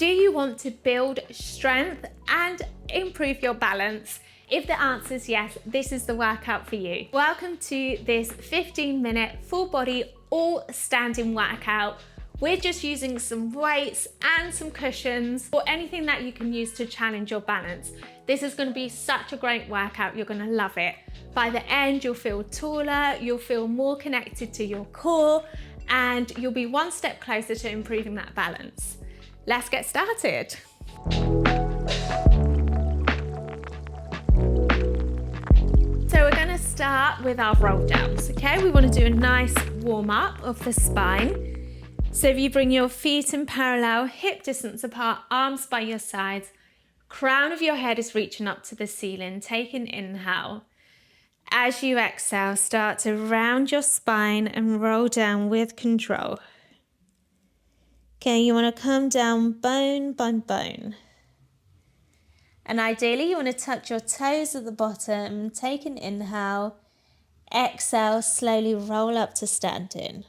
Do you want to build strength and improve your balance? If the answer is yes, this is the workout for you. Welcome to this 15-minute full body, all standing workout. We're just using some weights and some cushions or anything that you can use to challenge your balance. This is going to be such a great workout. You're going to love it. By the end, you'll feel taller, you'll feel more connected to your core, and you'll be one step closer to improving that balance. Let's get started. So we're going to start with our roll downs, okay? We want to do a nice warm up of the spine. So if you bring your feet in parallel, hip distance apart, arms by your sides, crown of your head is reaching up to the ceiling. Take an inhale. As you exhale, start to round your spine and roll down with control. Okay, you want to come down bone by bone. And ideally, you want to touch your toes at the bottom. Take an inhale. Exhale, slowly roll up to standing.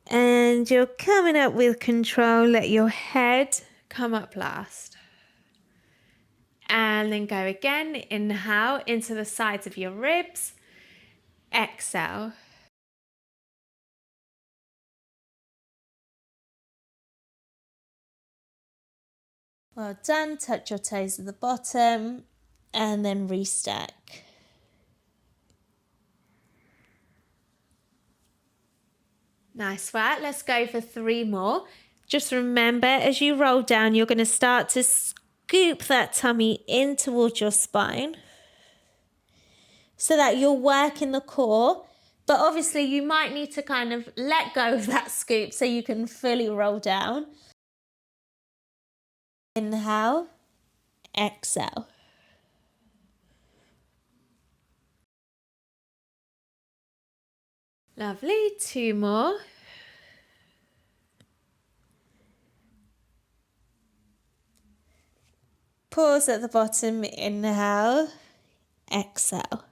And you're coming up with control. Let your head come up last. And then go again. Inhale into the sides of your ribs. Exhale. Well done. Touch your toes at the bottom and then restack. Nice work. Let's go for 3 more. Just remember, as you roll down, you're going to start to scoop that tummy in towards your spine so that you're working the core. But obviously, you might need to kind of let go of that scoop so you can fully roll down. Inhale, exhale. Lovely, 2 more. Pause at the bottom, inhale, exhale.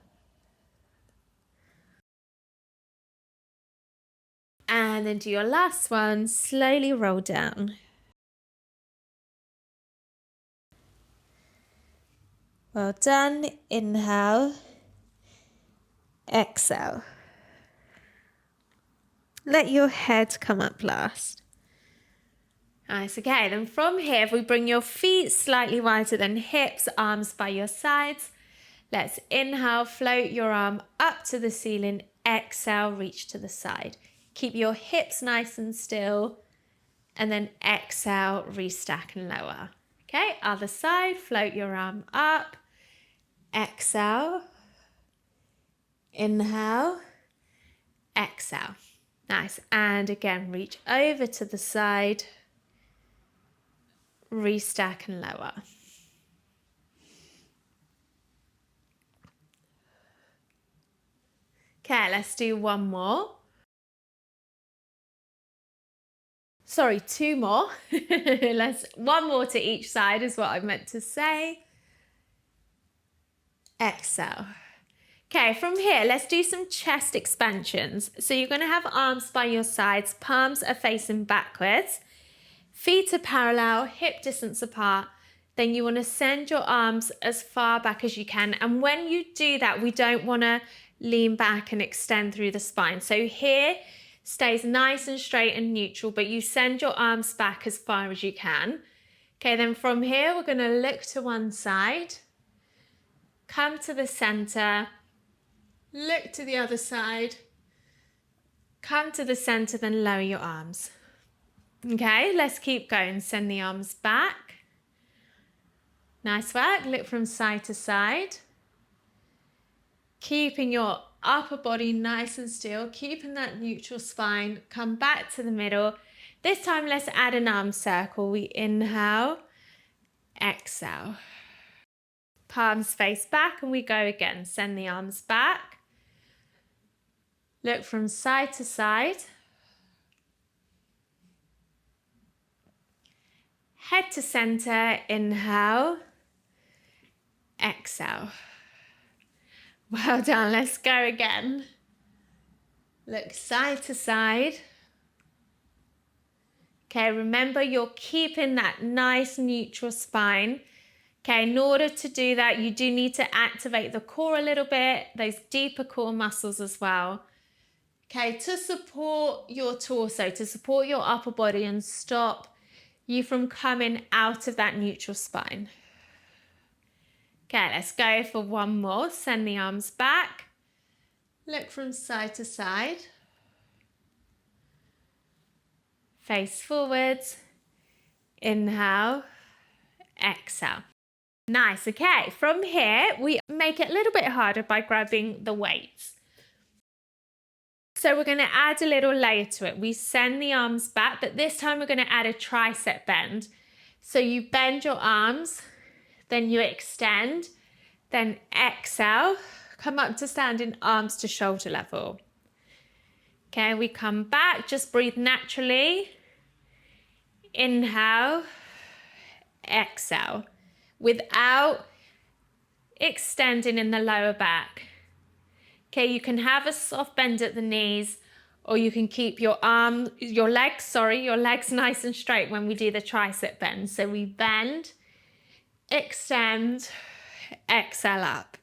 And then do your last one, slowly roll down. Well done, inhale, exhale. Let your head come up last. Nice, okay, then from here, if we bring your feet slightly wider than hips, arms by your sides, let's inhale, float your arm up to the ceiling, exhale, reach to the side. Keep your hips nice and still, and then exhale, restack and lower. Okay, other side, float your arm up, exhale, inhale, exhale. Nice, and again, reach over to the side, restack and lower. Okay, let's do 1 more. Sorry, 2 more. 1 more to each side is what I meant to say. Exhale. Okay, from here, let's do some chest expansions. So you're going to have arms by your sides, palms are facing backwards, feet are parallel, hip distance apart. Then you want to send your arms as far back as you can. And when you do that, we don't want to lean back and extend through the spine. So here, stays nice and straight and neutral, but you send your arms back as far as you can. Okay, then from here, we're going to look to one side, come to the center, look to the other side, come to the center, then lower your arms. Okay, let's keep going. Send the arms back. Nice work. Look from side to side. Keeping your upper body nice and still, keeping that neutral spine. Come back to the middle. This time, let's add an arm circle. We inhale, exhale. Palms face back and we go again. Send the arms back. Look from side to side. Head to center, inhale, exhale. Well done, let's go again. Look side to side. Okay, remember you're keeping that nice neutral spine. Okay, in order to do that, you do need to activate the core a little bit, those deeper core muscles as well. Okay, to support your torso, to support your upper body and stop you from coming out of that neutral spine. Okay, let's go for one more. Send the arms back. Look from side to side. Face forwards. Inhale. Exhale. Nice. Okay, from here, we make it a little bit harder by grabbing the weights. So we're going to add a little layer to it. We send the arms back, but this time we're going to add a tricep bend. So you bend your arms, then you extend, then exhale, come up to standing arms to shoulder level. Okay, we come back, just breathe naturally. Inhale, exhale, without extending in the lower back. Okay, you can have a soft bend at the knees, or you can keep your legs nice and straight when we do the tricep bend. So we bend, extend, exhale up.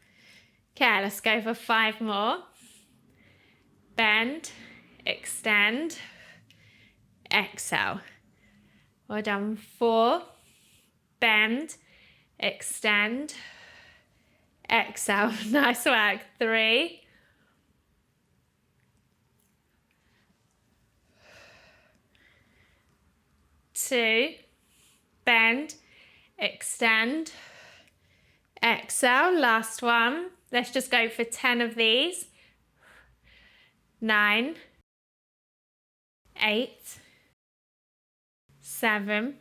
Okay, let's go for 5 more. Bend, extend, exhale. Well done. 4, bend, extend, exhale. Nice work. 3, 2, bend, extend, exhale. Last one. Let's just go for 10 of these. 9, 8, 7,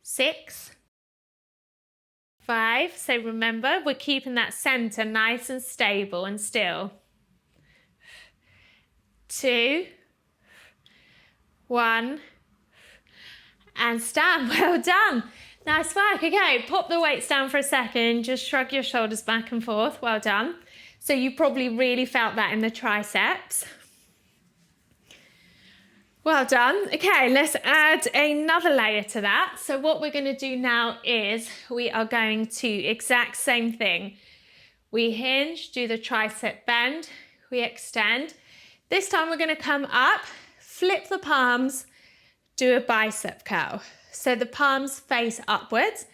6, 5. So remember, we're keeping that center nice and stable and still. 2, 1, and stand. Well done. Nice work. Okay, pop the weights down for a second. Just shrug your shoulders back and forth. Well done. So you probably really felt that in the triceps. Well done. Okay, let's add another layer to that. So what we're going to do now is we are going to exact same thing. We hinge, do the tricep bend, we extend. This time we're going to come up, flip the palms, do a bicep curl. So the palms face upwards,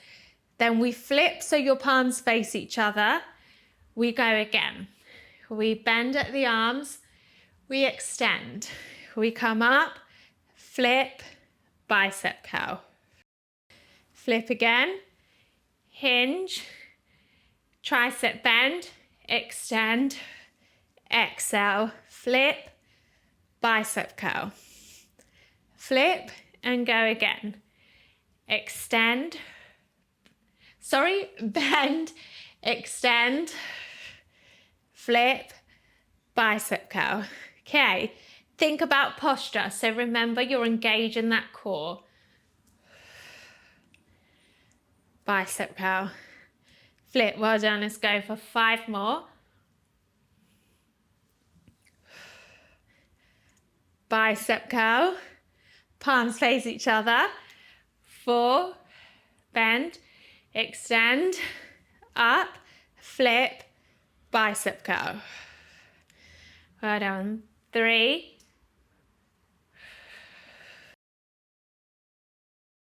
then we flip so your palms face each other. We go again. We bend at the arms, we extend. We come up, flip, bicep curl. Flip again, hinge, tricep bend, extend, exhale, flip, bicep curl. Flip and go again. Extend, bend, extend, flip, bicep curl. Okay, think about posture. So remember, you're engaging that core. Bicep curl. Flip, well done. Let's go for 5 more. Bicep curl. Palms face each other. 4, bend, extend, up, flip, bicep curl. Well done. 3,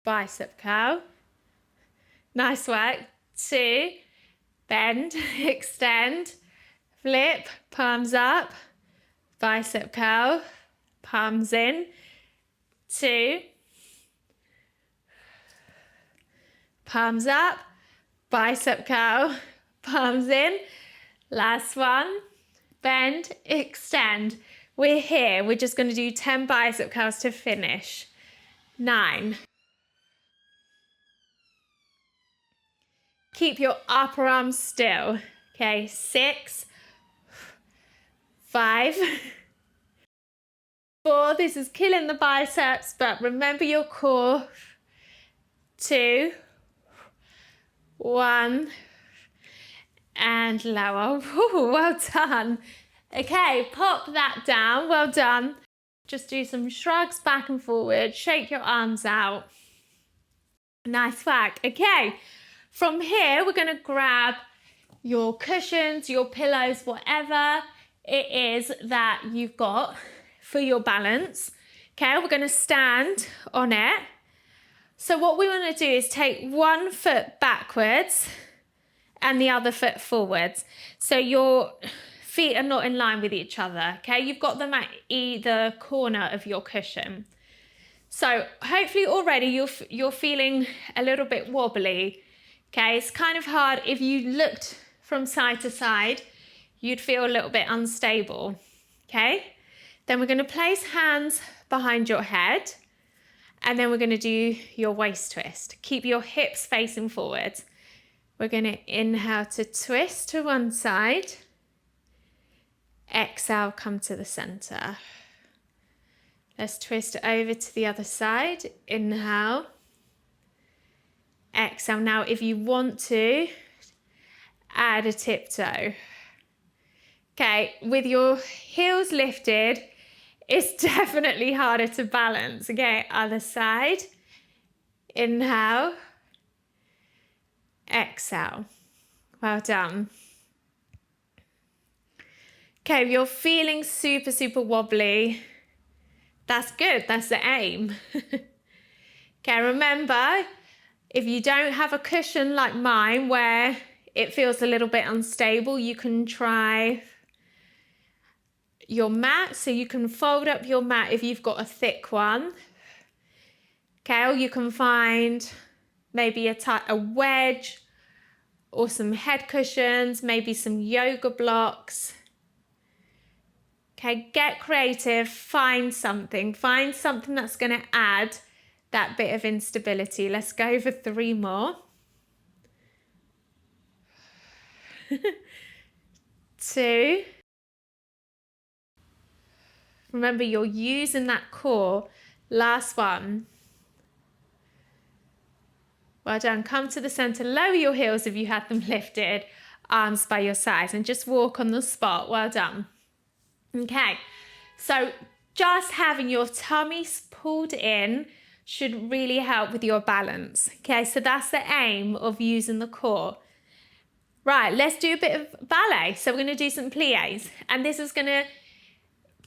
bicep curl. Nice work. 2, bend, extend, flip, palms up, bicep curl, palms in. 2, palms up, bicep curl, palms in. Last one, bend, extend. We're here. We're just going to do 10 bicep curls to finish. 9. Keep your upper arms still. Okay, 6, 5, 4. This is killing the biceps, but remember your core. 2, 1, and lower. Ooh, well done. Okay, pop that down. Well done. Just do some shrugs back and forward, shake your arms out. Nice work. Okay, from here, we're gonna grab your cushions, your pillows, whatever it is that you've got for your balance. Okay, we're gonna stand on it. So what we wanna do is take one foot backwards and the other foot forwards. So your feet are not in line with each other, okay? You've got them at either corner of your cushion. So hopefully already you're feeling a little bit wobbly, okay? It's kind of hard. If you looked from side to side, you'd feel a little bit unstable, okay? Then we're gonna place hands behind your head, and then we're gonna do your waist twist. Keep your hips facing forwards. We're gonna inhale to twist to one side. Exhale, come to the center. Let's twist over to the other side. Inhale. Exhale. Now, if you want to, add a tiptoe. Okay, with your heels lifted, it's definitely harder to balance. Okay, other side. Inhale. Exhale. Well done. Okay, if you're feeling super, super wobbly, that's good. That's the aim. Okay, remember, if you don't have a cushion like mine where it feels a little bit unstable, you can try your mat. So you can fold up your mat if you've got a thick one. Okay, or you can find maybe a wedge or some head cushions, maybe some yoga blocks. Okay, get creative, find something that's going to add that bit of instability. Let's go for 3 more. 2. Remember, you're using that core. Last one. Well done. Come to the center, lower your heels if you had them lifted, arms by your sides, and just walk on the spot. Well done. Okay, so just having your tummy pulled in should really help with your balance. Okay, so that's the aim of using the core. Right, let's do a bit of ballet. So we're going to do some pliés, and this is going to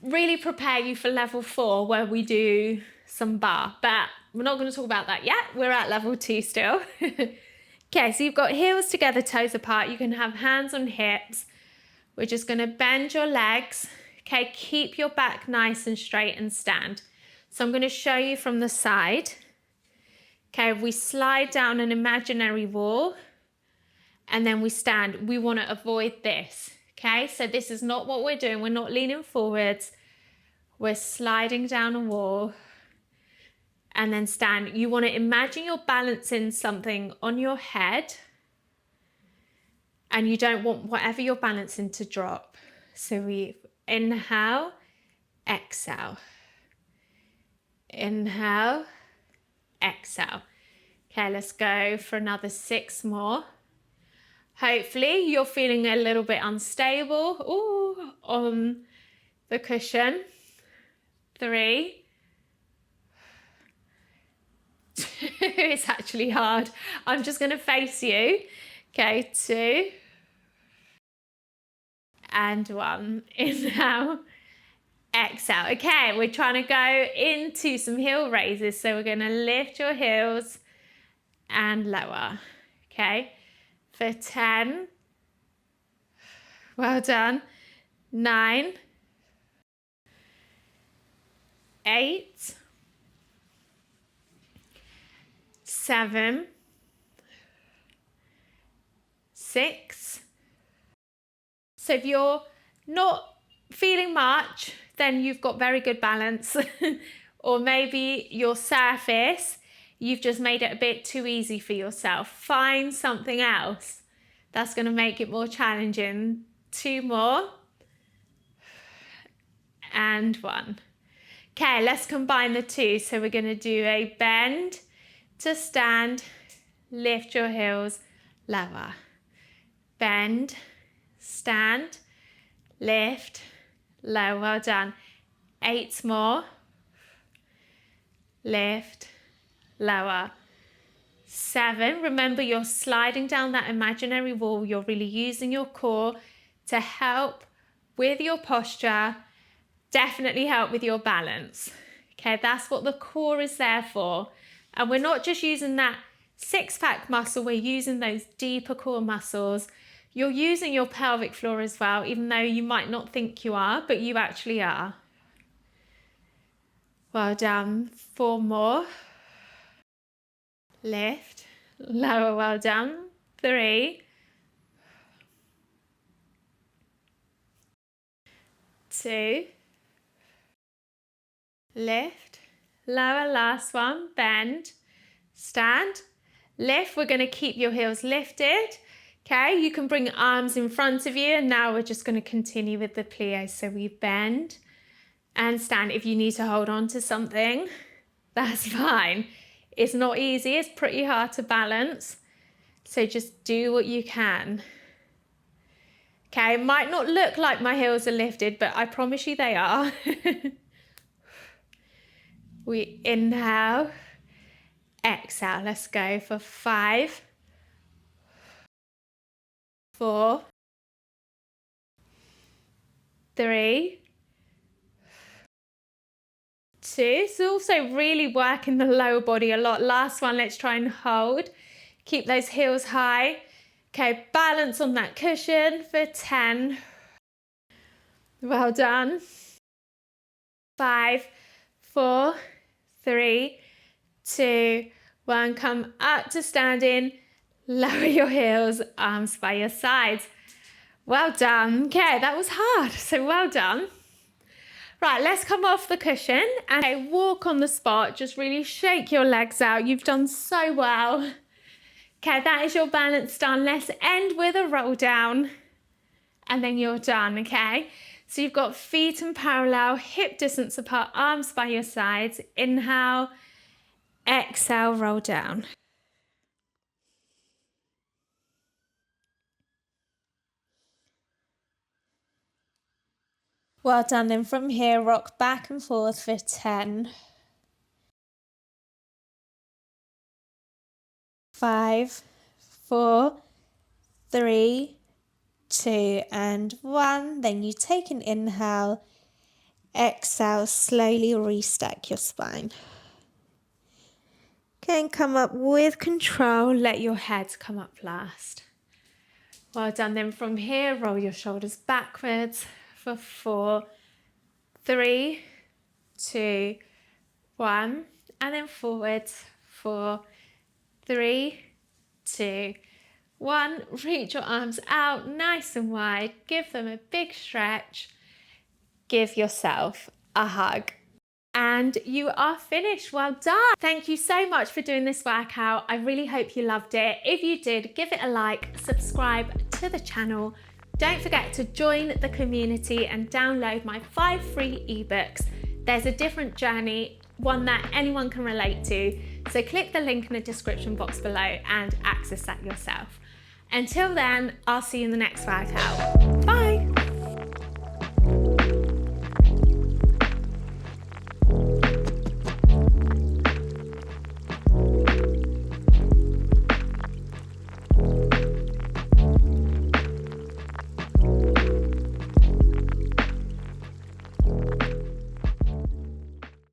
really prepare you for level 4 where we do some bar, but we're not going to talk about that yet. We're at level 2 still. Okay, so you've got heels together, toes apart. You can have hands on hips. We're just going to bend your legs. Okay, keep your back nice and straight and stand. So I'm going to show you from the side. Okay, we slide down an imaginary wall and then we stand. We want to avoid this. Okay, so this is not what we're doing. We're not leaning forwards. We're sliding down a wall and then stand. You want to imagine you're balancing something on your head and you don't want whatever you're balancing to drop. So we inhale, exhale. Inhale, exhale. Okay, let's go for another 6 more. Hopefully you're feeling a little bit unstable on the cushion. 3. It's actually hard. I'm just going to face you. Okay, 2. And 1. Inhale, exhale. Okay, we're trying to go into some heel raises. So we're going to lift your heels and lower. Okay, for 10. Well done. 9. 8. 7. 6. So if you're not feeling much, then you've got very good balance. Or maybe your surface, you've just made it a bit too easy for yourself. Find something else that's going to make it more challenging. 2 more. And 1. Okay, let's combine the 2. So we're going to do a bend to stand, lift your heels, lower. Bend, stand, lift, lower. Well done. 8 more. Lift, lower. 7, remember you're sliding down that imaginary wall. You're really using your core to help with your posture, definitely help with your balance. Okay, that's what the core is there for. And we're not just using that six-pack muscle, we're using those deeper core muscles. You're using your pelvic floor as well, even though you might not think you are, but you actually are. Well done. 4 more. Lift, lower, well done. 3, 2, lift, lower, last one, bend, stand, lift. We're going to keep your heels lifted. Okay, you can bring arms in front of you, and now we're just going to continue with the plie. So we bend and stand. If you need to hold on to something, that's fine. It's not easy, it's pretty hard to balance. So just do what you can. Okay, it might not look like my heels are lifted, but I promise you they are. We inhale, exhale. Let's go for 5, 4, 3, 2. It's also really working the lower body a lot. Last one, let's try and hold. Keep those heels high. Okay, balance on that cushion for 10. Well done. 5, 4, 3, 2, 1. Come up to standing. Lower your heels, arms by your sides. Well done. Okay, that was hard, so well done. Right, let's come off the cushion and walk on the spot. Just really shake your legs out. You've done so well. Okay, that is your balance done. Let's end with a roll down and then you're done, okay? So you've got feet in parallel, hip distance apart, arms by your sides. Inhale, exhale, roll down. Well done. Then from here, rock back and forth for 10. 5, 4, 3, 2, and 1. Then you take an inhale, exhale, slowly restack your spine. Okay, and come up with control. Let your head come up last. Well done. Then from here, roll your shoulders backwards for 4, 3, 2, 1, and then forwards. 4, 3, 2, 1. Reach your arms out nice and wide. Give them a big stretch. Give yourself a hug. And you are finished. Well done. Thank you so much for doing this workout. I really hope you loved it. If you did, give it a like, subscribe to the channel. Don't forget to join the community and download my 5 free ebooks. There's a different journey, one that anyone can relate to. So click the link in the description box below and access that yourself. Until then, I'll see you in the next workout. Bye.